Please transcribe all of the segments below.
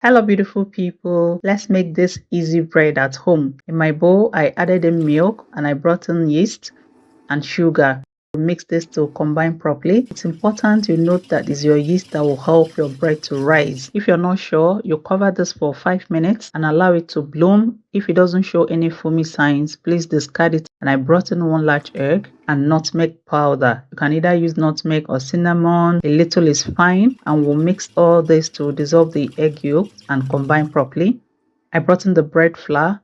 Hello beautiful people, let's make this easy bread at home. In my bowl I added in milk and I brought in yeast and sugar to mix this to combine properly. It's important you note that it's your yeast that will help your bread to rise. If you're not sure, you cover this for 5 minutes and allow it to bloom. If it doesn't show any foamy signs, please discard it. And I brought in 1 large egg and nutmeg powder. You can either use nutmeg or cinnamon. A little is fine, and we'll mix all this to dissolve the egg yolk and combine properly. I brought in the bread flour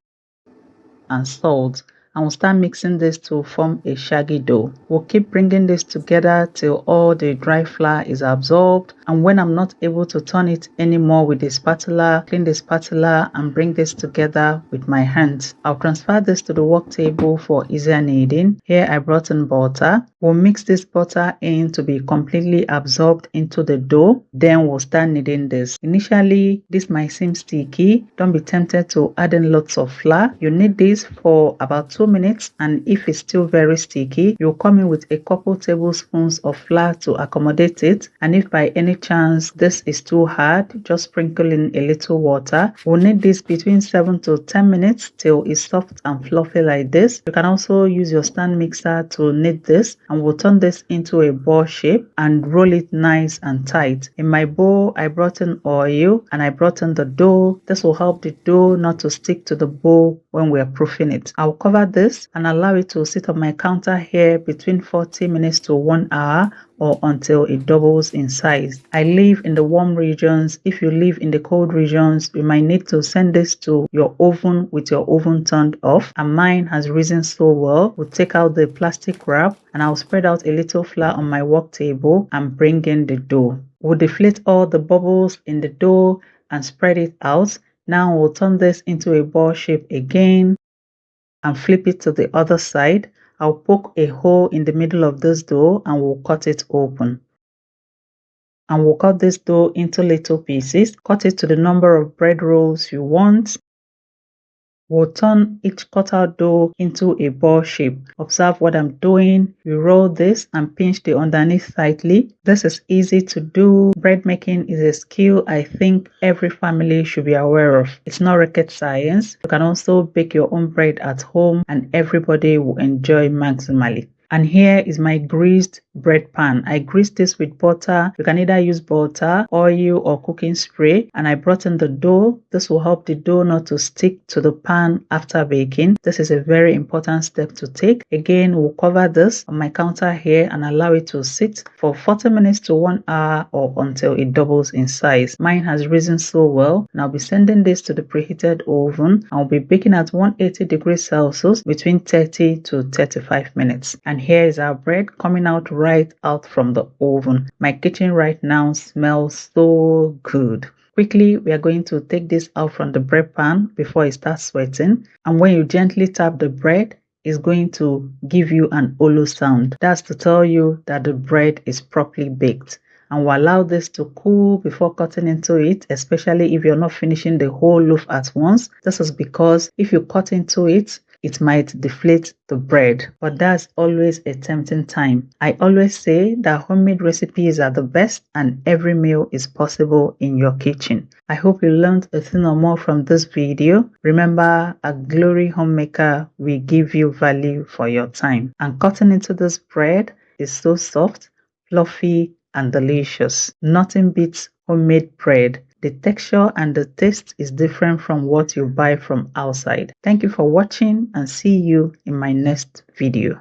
and salt, and we'll start mixing this to form a shaggy dough. We'll keep bringing this together till all the dry flour is absorbed, and when I'm not able to turn it anymore with the spatula, clean the spatula and bring this together with my hands. I'll transfer this to the work table for easier kneading. Here I brought in butter. We'll mix this butter in to be completely absorbed into the dough. Then we'll start kneading this. Initially, this might seem sticky. Don't be tempted to add in lots of flour. You knead this for about 2 minutes, and if it's still very sticky, you'll come in with a couple tablespoons of flour to accommodate it. And if by any chance this is too hard, just sprinkle in a little water. We'll knead this between 7 to 10 minutes till it's soft and fluffy like this. You can also use your stand mixer to knead this, and we'll turn this into a ball shape and roll it nice and tight. In my bowl, I brought in oil and I brought in the dough. This will help the dough not to stick to the bowl when we're proofing it. I'll cover this and allow it to sit on my counter here between 40 minutes to 1 hour or until it doubles in size. I live in the warm regions. If you live in the cold regions, you might need to send this to your oven with your oven turned off, and mine has risen so well. We'll take out the plastic wrap and I'll spread out a little flour on my work table and bring in the dough. We'll deflate all the bubbles in the dough and spread it out. Now we'll turn this into a ball shape again and flip it to the other side. I'll poke a hole in the middle of this dough and we'll cut it open. And we'll cut this dough into little pieces. Cut it to the number of bread rolls you want. We'll turn each cut out dough into a ball shape. Observe what I'm doing. You roll this and pinch the underneath tightly. This is easy to do. Bread making is a skill I think every family should be aware of. It's not rocket science. You can also bake your own bread at home and everybody will enjoy maximally. And here is my greased bread pan. I greased this with butter. You can either use butter, oil, or cooking spray. And I brought in the dough. This will help the dough not to stick to the pan after baking. This is a very important step to take. Again, we'll cover this on my counter here and allow it to sit for 40 minutes to 1 hour or until it doubles in size. Mine has risen so well. And I'll be sending this to the preheated oven. I'll be baking at 180 degrees Celsius between 30 to 35 minutes. And here is our bread coming out right out from the oven. My kitchen right now smells so good. Quickly, we are going to take this out from the bread pan before it starts sweating. And when you gently tap the bread, it's going to give you an olo sound. That's to tell you that the bread is properly baked. And we'll allow this to cool before cutting into it, especially if you're not finishing the whole loaf at once. This is because if you cut into it, it might deflate the bread, but that's always a tempting time. I always say that homemade recipes are the best and every meal is possible in your kitchen. I hope you learned a thing or more from this video. Remember, at Glory Homemaker, we give you value for your time. And cutting into this bread is so soft, fluffy, and delicious. Nothing beats homemade bread. The texture and the taste is different from what you buy from outside. Thank you for watching and see you in my next video.